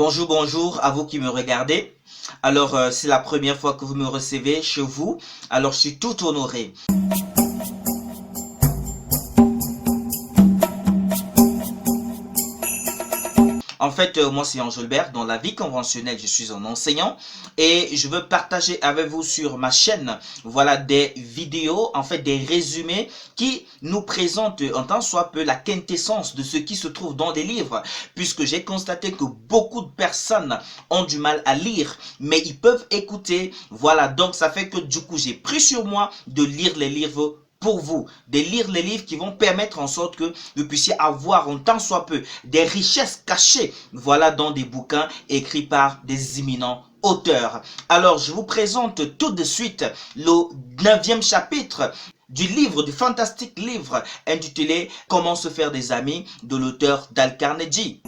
Bonjour, bonjour à vous qui me regardez. Alors, c'est la première fois que vous me recevez chez vous. Alors, je suis tout honoré. En fait, moi c'est Angelbert. Dans la vie conventionnelle, je suis un enseignant et je veux partager avec vous sur ma chaîne, voilà, des vidéos, en fait des résumés qui nous présentent en tant soit peu la quintessence de ce qui se trouve dans des livres, puisque j'ai constaté que beaucoup de personnes ont du mal à lire, mais ils peuvent écouter. Voilà, donc ça fait que du coup j'ai pris sur moi de lire les livres pour vous, de lire les livres qui vont permettre en sorte que vous puissiez avoir en tant soit peu des richesses cachées, voilà, dans des bouquins écrits par des éminents auteurs. Alors, je vous présente tout de suite le 9e chapitre du livre, du fantastique livre intitulé Comment se faire des amis de l'auteur Dale Carnegie.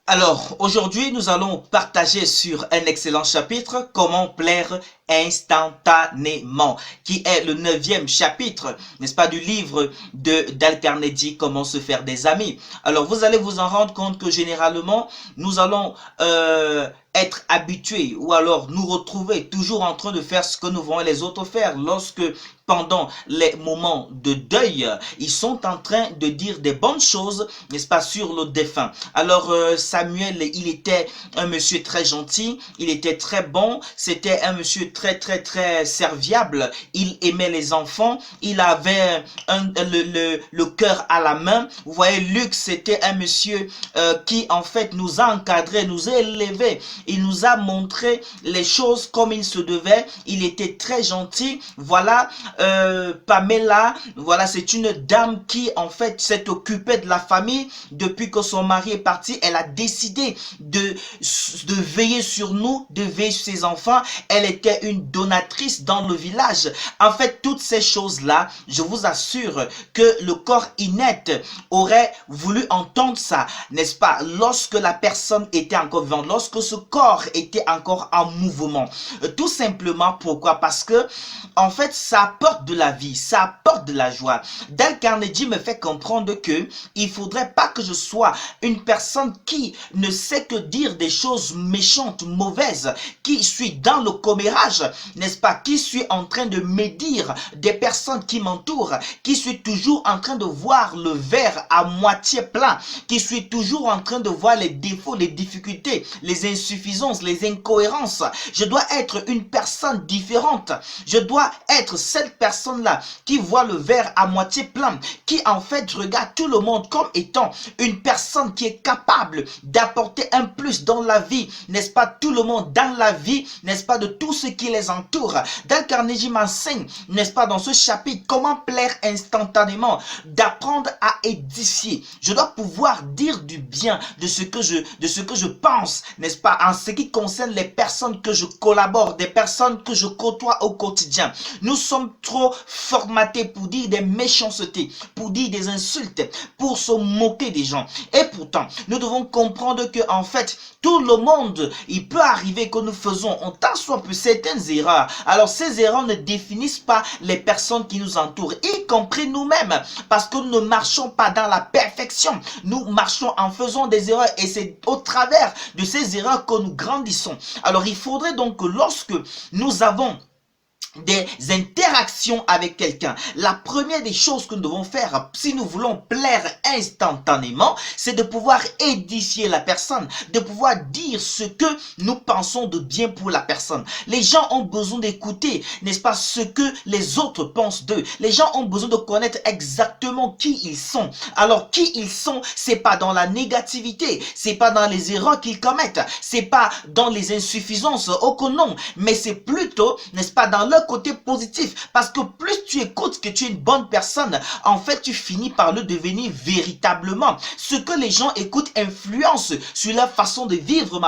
Alors, aujourd'hui, nous allons partager sur un excellent chapitre, Comment plaire instantanément, qui est le 9e chapitre, n'est-ce pas, du livre de Dale Carnegie, Comment se faire des amis. Alors, vous allez vous en rendre compte que généralement, nous allons être habitués ou alors nous retrouver toujours en train de faire ce que nous voyons les autres faire lorsque pendant les moments de deuil, ils sont en train de dire des bonnes choses, n'est-ce pas, sur le défunt. Alors Samuel, il était un monsieur très gentil, il était très bon, c'était un monsieur très serviable, il aimait les enfants, il avait le cœur à la main. Vous voyez, Luc, c'était un monsieur qui en fait nous a encadrés, nous a élevés, il nous a montré les choses comme il se devait, il était très gentil. Voilà, Pamela, voilà, c'est une dame qui en fait s'est occupée de la famille depuis que son mari est parti. Elle a décidé de veiller sur nous, de veiller sur ses enfants. Elle était une donatrice dans le village. En fait, toutes ces choses-là, je vous assure que le corps inerte aurait voulu entendre ça, n'est-ce pas, lorsque la personne était encore vivante, lorsque ce corps était encore en mouvement. Tout simplement, pourquoi? Parce que en fait, ça apporte de la vie, ça apporte de la joie. Dale Carnegie me fait comprendre que il faudrait pas que je sois une personne qui ne sait que dire des choses méchantes, mauvaises, qui suis dans le commérage, n'est-ce pas, qui suis en train de médire des personnes qui m'entourent, qui suis toujours en train de voir le verre à moitié plein, qui suis toujours en train de voir les défauts, les difficultés, les insuffisances, les incohérences. Je dois être une personne différente. Je dois être cette personne-là qui voit le verre à moitié plein, qui en fait regarde tout le monde comme étant une personne qui est capable d'apporter un plus dans la vie, n'est-ce pas, tout le monde dans la vie, n'est-ce pas, de tout ce qui les entoure. Dale Carnegie m'enseigne, n'est-ce pas, dans ce chapitre, comment plaire instantanément, d'apprendre à édifier. Je dois pouvoir dire du bien de ce que je pense, n'est-ce pas, en ce qui concerne les personnes que je collabore, des personnes que je côtoie au quotidien. Nous sommes trop formatés pour dire des méchancetés, pour dire des insultes, pour se moquer des gens. Et pourtant, nous devons comprendre que en fait, tout le monde, il peut arriver que nous faisons en tant soit peu certaines erreurs. Alors ces erreurs ne définissent pas les personnes qui nous entourent, y compris nous-mêmes, parce que nous ne marchons pas dans la perfection. Nous marchons en faisant des erreurs et c'est au travers de ces erreurs que nous grandissons. Alors il faudrait donc que lorsque nous avons des interactions avec quelqu'un, la première des choses que nous devons faire si nous voulons plaire instantanément, c'est de pouvoir édifier la personne, de pouvoir dire ce que nous pensons de bien pour la personne. Les gens ont besoin d'écouter, n'est-ce pas, ce que les autres pensent d'eux. Les gens ont besoin de connaître exactement qui ils sont. Alors qui ils sont, c'est pas dans la négativité, c'est pas dans les erreurs qu'ils commettent, c'est pas dans les insuffisances, oh que non, mais c'est plutôt, n'est-ce pas, dans leur côté positif. Parce que plus tu écoutes que tu es une bonne personne, en fait, tu finis par le devenir véritablement. Ce que les gens écoutent influence sur leur façon de vivre,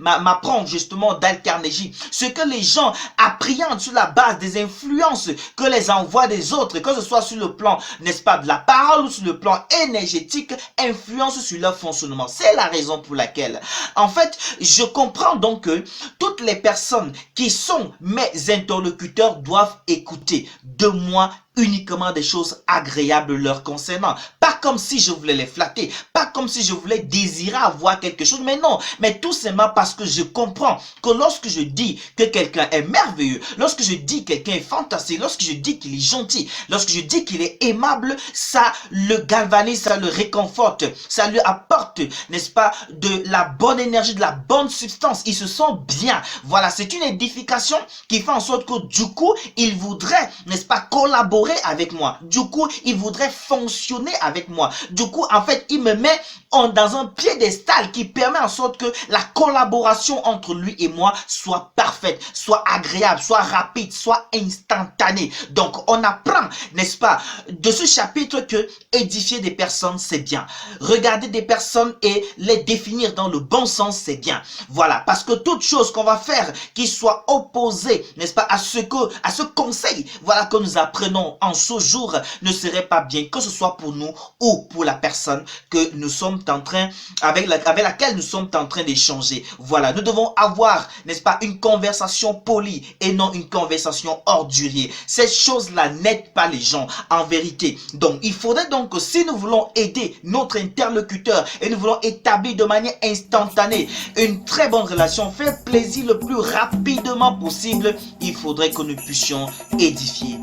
m'apprend justement Dale Carnegie. Ce que les gens appréhendent sur la base des influences que les envoient des autres, que ce soit sur le plan, n'est-ce pas, de la parole ou sur le plan énergétique, influence sur leur fonctionnement. C'est la raison pour laquelle, en fait, je comprends donc que toutes les personnes qui sont mes interlocuteurs doivent écouter de moi uniquement des choses agréables leur concernant. Pas comme si je voulais les flatter, pas comme si je voulais désirer avoir quelque chose, mais non, mais tout simplement parce que je comprends que lorsque je dis que quelqu'un est merveilleux, lorsque je dis que quelqu'un est fantastique, lorsque je dis qu'il est gentil, lorsque je dis qu'il est aimable, ça le galvanise, ça le réconforte, ça lui apporte, n'est-ce pas, de la bonne énergie, de la bonne substance. Il se sent bien. Voilà, c'est une édification qui fait en sorte que du coup, il voudrait, n'est-ce pas, collaborer avec moi. Du coup, il voudrait fonctionner avec moi. Du coup, en fait, il me met dans un piédestal qui permet en sorte que la collaboration entre lui et moi soit parfaite, soit agréable, soit rapide, soit instantanée. Donc, on apprend, n'est-ce pas, de ce chapitre que édifier des personnes, c'est bien. Regarder des personnes et les définir dans le bon sens, c'est bien. Voilà, parce que toute chose qu'on va faire qui soit opposée, n'est-ce pas, à ce conseil, voilà, que nous apprenons en ce jour ne serait pas bien, que ce soit pour nous ou pour la personne que nous sommes en train, avec laquelle nous sommes en train d'échanger. Voilà, nous devons avoir, n'est-ce pas, une conversation polie et non une conversation ordurier. Ces choses-là n'aident pas les gens en vérité. Donc, il faudrait donc que si nous voulons aider notre interlocuteur et nous voulons établir de manière instantanée une très bonne relation, faire plaisir le plus rapidement possible, il faudrait que nous puissions édifier.